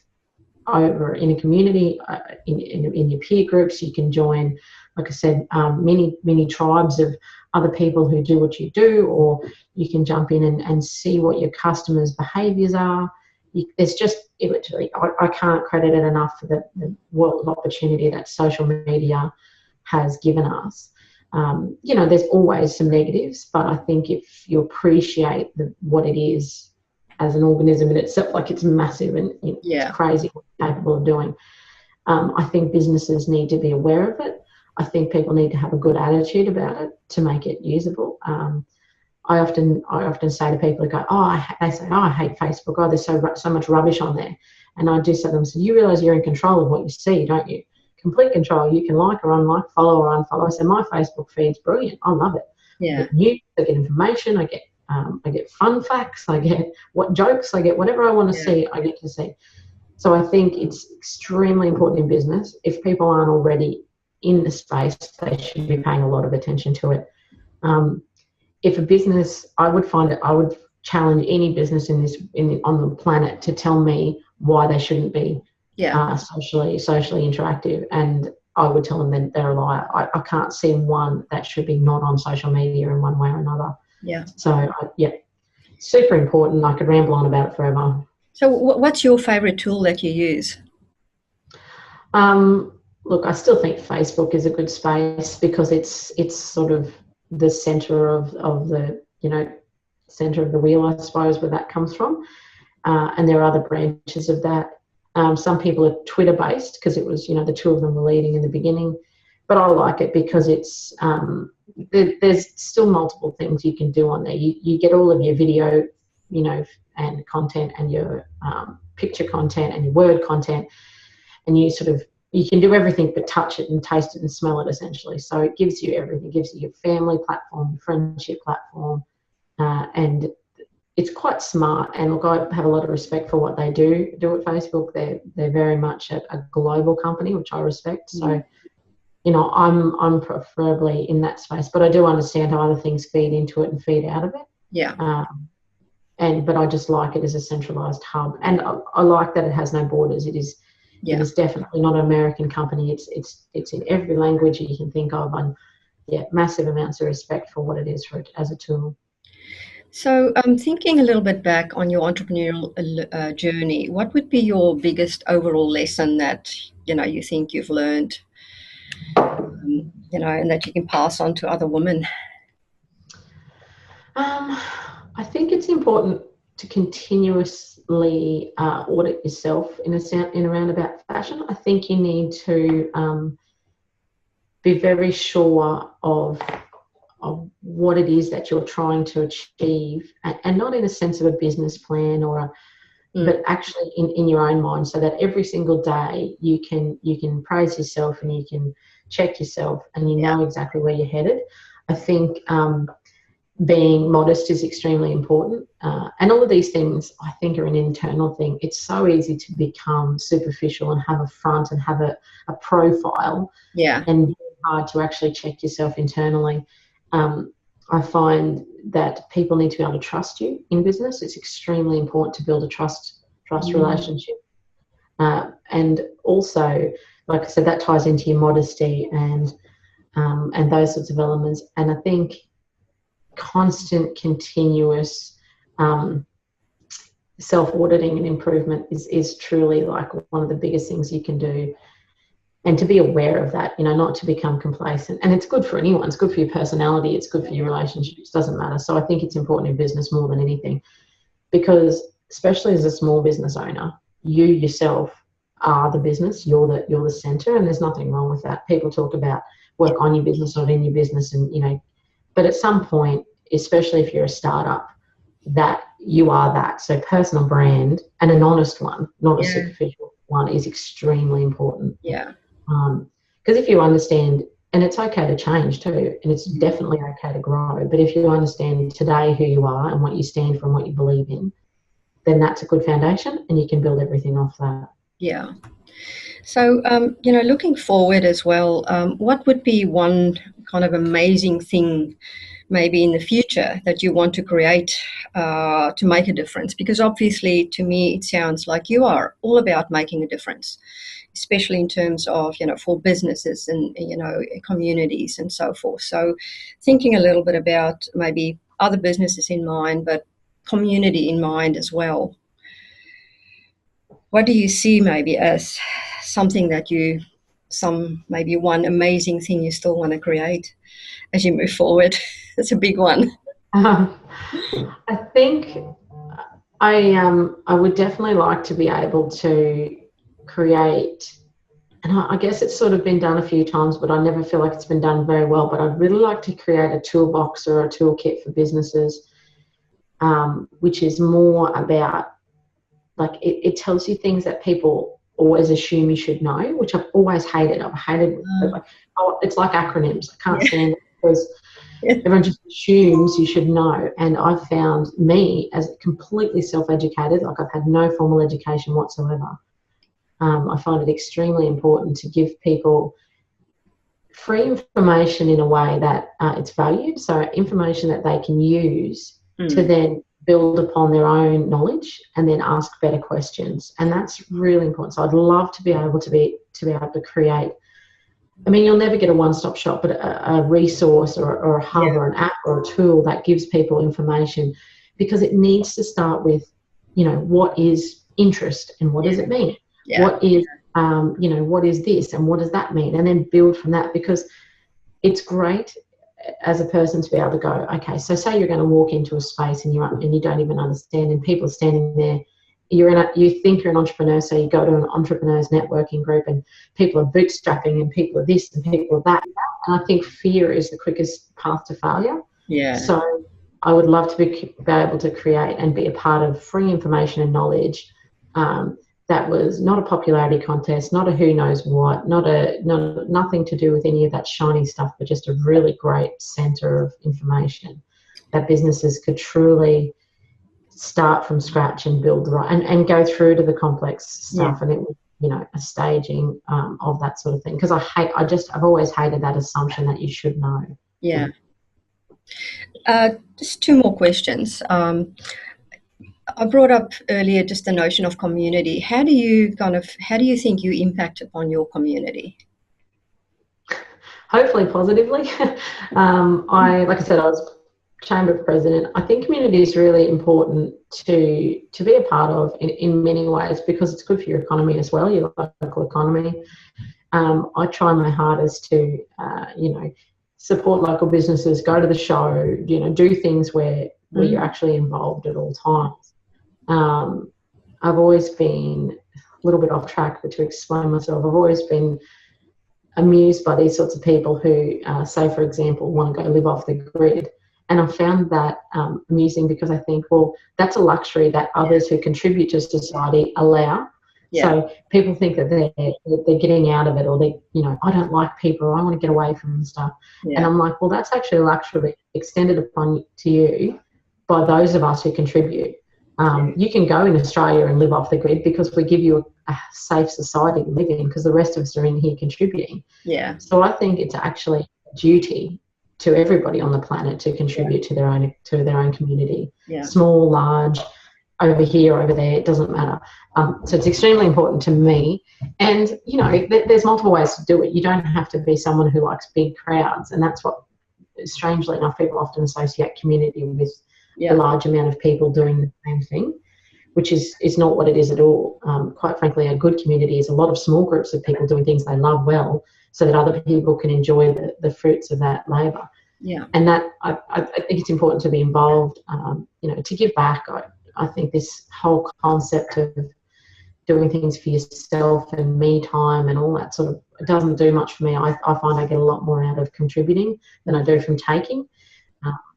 over in a community, in your peer groups. You can join, like I said, many tribes of other people who do what you do, or you can jump in and see what your customers' behaviours are. There's just literally, I can't credit it enough for the world of opportunity that social media has given us. There's always some negatives, but I think if you appreciate what it is as an organism in itself, like it's massive and it's crazy what it's capable of doing. I think businesses need to be aware of it. I think people need to have a good attitude about it to make it usable. I often say to people who go, they say, I hate Facebook. Oh, there's so much rubbish on there. And I do say to them, so you realise you're in control of what you see, don't you? Complete control. You can like or unlike, follow or unfollow. So my Facebook feed's brilliant. I love it.
Yeah.
I get news, I get information, I get fun facts, I get what jokes, I get whatever I want to see, I get to see. So I think it's extremely important in business. If people aren't already in the space, they should be paying a lot of attention to it. If a business, I would challenge any business on the planet to tell me why they shouldn't be socially interactive, and I would tell them that they're a liar. I can't see one that should be not on social media in one way or another.
Yeah.
So super important. I could ramble on about it forever.
So what's your favorite tool that you use?
Look, I still think Facebook is a good space because it's sort of the center of the center of the wheel, I suppose, where that comes from. And there are other branches of that. Some people are Twitter based because it was, the two of them were leading in the beginning. But I like it because it's there's still multiple things you can do on there. You get all of your video, and content, and your picture content, and your word content, and you can do everything but touch it and taste it and smell it, essentially. So it gives you everything. It gives you your family platform, your friendship platform, and it's quite smart. And look, I have a lot of respect for what they do at Facebook. They're very much a global company, which I respect. So, I'm preferably in that space, but I do understand how other things feed into it and feed out of it.
Yeah.
But I just like it as a centralized hub, and I like that it has no borders. It is definitely not an American company. It's in every language you can think of, and massive amounts of respect for what it is as a tool.
So thinking a little bit back on your entrepreneurial journey, what would be your biggest overall lesson that you think you've learned, and that you can pass on to other women?
I think it's important to continuously audit yourself in a roundabout fashion. I think you need to be very sure of what it is that you're trying to achieve, and not in a sense of a business plan but actually in your own mind, so that every single day you can praise yourself and you can check yourself and you know exactly where you're headed. I think being modest is extremely important, and all of these things I think are an internal thing. It's so easy to become superficial and have a front and have a profile, and hard to actually check yourself internally. I find that people need to be able to trust you in business. It's extremely important to build a trust relationship, and also, like I said, that ties into your modesty and those sorts of elements. And I think constant, continuous self-auditing and improvement is truly like one of the biggest things you can do. And to be aware of that, not to become complacent. And it's good for anyone. It's good for your personality. It's good for your relationships. Doesn't matter. So I think it's important in business more than anything, because especially as a small business owner, you yourself are the business. You're the center, and there's nothing wrong with that. People talk about work on your business, not in your business, and but at some point, especially if you're a startup, that you are that. So personal brand, and an honest one, not a superficial one, is extremely important.
Yeah.
Because if you understand, and it's okay to change too, and it's definitely okay to grow, but if you understand today who you are and what you stand for and what you believe in, then that's a good foundation, and you can build everything off that.
Yeah. So, looking forward as well, what would be one kind of amazing thing maybe in the future that you want to create to make a difference? Because obviously, to me, it sounds like you are all about making a difference, especially in terms of, for businesses and, communities and so forth. So thinking a little bit about maybe other businesses in mind, but community in mind as well. What do you see maybe as something that you some maybe one amazing thing you still want to create as you move forward? That's a big one.
I think I would definitely like to be able to create, and I guess it's sort of been done a few times, but I never feel like it's been done very well. But I'd really like to create a toolbox or a toolkit for businesses, which is more about, like, it tells you things that people always assume you should know, which I've always hated. I've hated, like, it's like acronyms. I can't stand it because everyone just assumes you should know. And I've found me as completely self-educated, like I've had no formal education whatsoever. I find it extremely important to give people free information in a way that it's valued, so information that they can use to then build upon their own knowledge and then ask better questions. And that's really important. So I'd love to be able to create, I mean, you'll never get a one-stop shop, but a resource or a hub or an app or a tool that gives people information, because it needs to start with, what is interest and what does it mean? What is, what is this and what does that mean? And then build from that, because it's great as a person to be able to go, okay, so say you're going to walk into a space and you don't even understand, and people are standing there. You think you're an entrepreneur, so you go to an entrepreneurs networking group and people are bootstrapping and people are this and people are that. And I think fear is the quickest path to failure.
Yeah.
So I would love to be able to create and be a part of free information and knowledge that was not a popularity contest, not a who knows what, nothing to do with any of that shiny stuff, but just a really great center of information that businesses could truly start from scratch and build the right and go through to the complex stuff, and it, a staging of that sort of thing. Because I've always hated that assumption that you should know.
Yeah. Just two more questions. I brought up earlier just the notion of community. How do you think you impact upon your community?
Hopefully positively. Like I said, I was chamber president. I think community is really important to be a part of in many ways, because it's good for your economy as well, your local economy. I try my hardest to, support local businesses, go to the show, do things where you're actually involved at all times. I've always been a little bit off track, but to explain myself, I've always been amused by these sorts of people who, say, for example, want to go live off the grid. And I found that amusing, because I think, well, that's a luxury that others who contribute to society allow. Yeah. So people think that they're getting out of it, or I don't like people, or I want to get away from stuff. Yeah. And I'm like, well, that's actually a luxury extended upon to you by those of us who contribute. You can go in Australia and live off the grid because we give you a safe society to live in, because the rest of us are in here contributing. Yeah. So I think it's actually a duty to everybody on the planet to contribute to their own community. Yeah. Small, large, over here, over there, it doesn't matter. So it's extremely important to me. And, there's multiple ways to do it. You don't have to be someone who likes big crowds. And that's what, strangely enough, people often associate community with a large amount of people doing the same thing, which is not what it is at all. Quite frankly, a good community is a lot of small groups of people doing things they love well, so that other people can enjoy the fruits of that labour. Yeah. And that I think it's important to be involved, to give back. I think this whole concept of doing things for yourself and me time and all that sort of, it doesn't do much for me. I find I get a lot more out of contributing than I do from taking.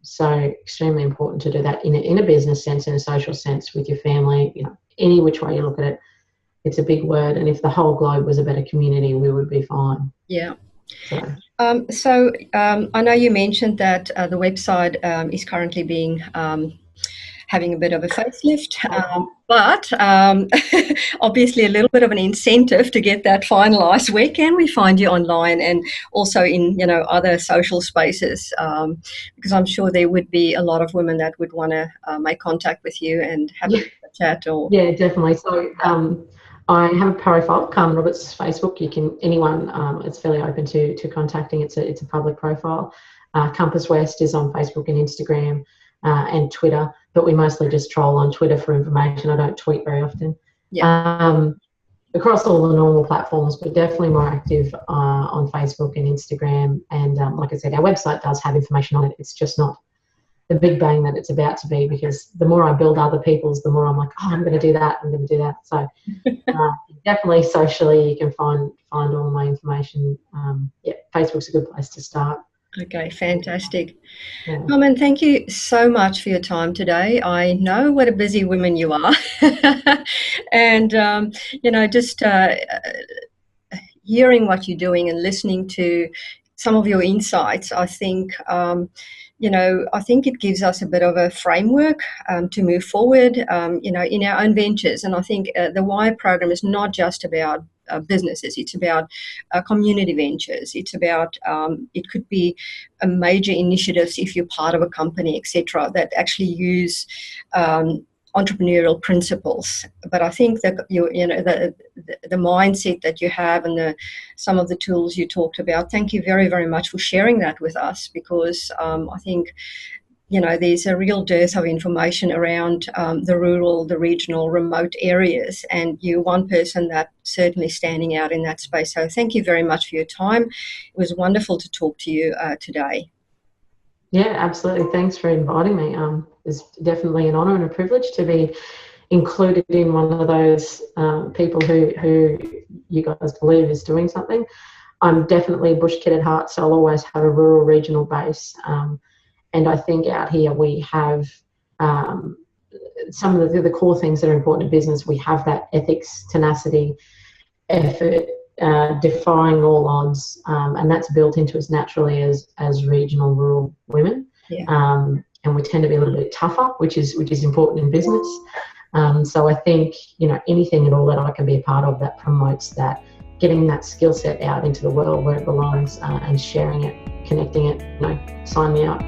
So extremely important to do that in a business sense, in a social sense, with your family, any which way you look at it. It's a big word, and if the whole globe was a better community, we would be fine. Yeah.
So I know you mentioned that the website is currently having a bit of a facelift, but obviously a little bit of an incentive to get that finalised. Where can we find you online, and also in other social spaces? Because I'm sure there would be a lot of women that would want to make contact with you and have a chat.
Yeah, definitely. So I have a profile, Carmen Roberts Facebook. Anyone, it's fairly open to contacting. It's a public profile. Compass West is on Facebook and Instagram and Twitter, but we mostly just troll on Twitter for information. I don't tweet very often. Yeah. across all the normal platforms, but definitely more active on Facebook and Instagram. And like I said, our website does have information on it. It's just not the big bang that it's about to be, because the more I build other people's, the more I'm like, oh, I'm going to do that, I'm going to do that. So definitely socially, you can find all my information. Yeah, Facebook's a good place to start.
Okay, fantastic.
Yeah.
Carmen, thank you so much for your time today. I know what a busy woman you are. And, just hearing what you're doing and listening to some of your insights, I think, I think it gives us a bit of a framework to move forward, in our own ventures. And I think the WIRE program is not just about businesses. It's about community ventures. It's about, it could be a major initiatives if you're part of a company, etc., that actually use entrepreneurial principles. But I think that the mindset that you have and some of the tools you talked about, thank you very, very much for sharing that with us, because I think there's a real dearth of information around the rural, the regional, remote areas, and you're one person that's certainly standing out in that space. So thank you very much for your time. It was wonderful to talk to you today.
Yeah, absolutely. Thanks for inviting me. It's definitely an honour and a privilege to be included in one of those people who you guys believe is doing something. I'm definitely a bush kid at heart, so I'll always have a rural regional base. And I think out here we have some of the core things that are important in business. We have that ethics, tenacity, effort, defying all odds, and that's built into us naturally as regional rural women.
Yeah.
And we tend to be a little bit tougher, which is important in business. So I think anything at all that I can be a part of that promotes that, getting that skill set out into the world where it belongs, and sharing it, connecting it, sign me up.